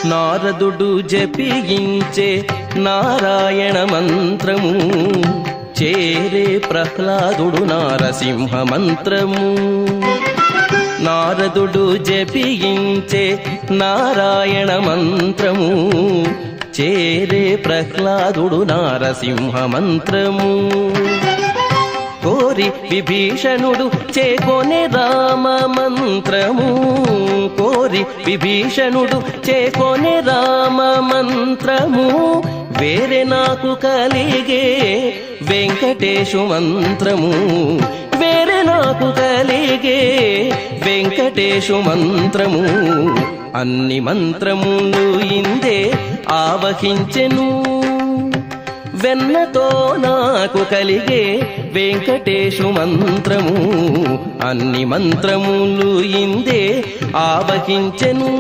నారదుడు జపించే నారాయణ మంత్రము, చేరే ప్రహ్లాదుడు నారసింహ మంత్రము. నారదుడు జపించే నారాయణ మంత్రము, చేరే ప్రహ్లాదుడు నారసింహ మంత్రము. కోరి విభీషణుడు చేకొనే రామ మంత్రము, కోరి విభీషణుడు చేకొనే రామ మంత్రము. వేరే నాకు కలిగే వెంకటేశు మంత్రము, వేరే నాకు కలిగే వెంకటేశు మంత్రము. అన్ని మంత్రములు ఇందే ఆవహించెను, వెన్నతో నాకు కలిగే వెంకటేశు మంత్రము. అన్ని మంత్రములు ఇందే ఆవహించెను,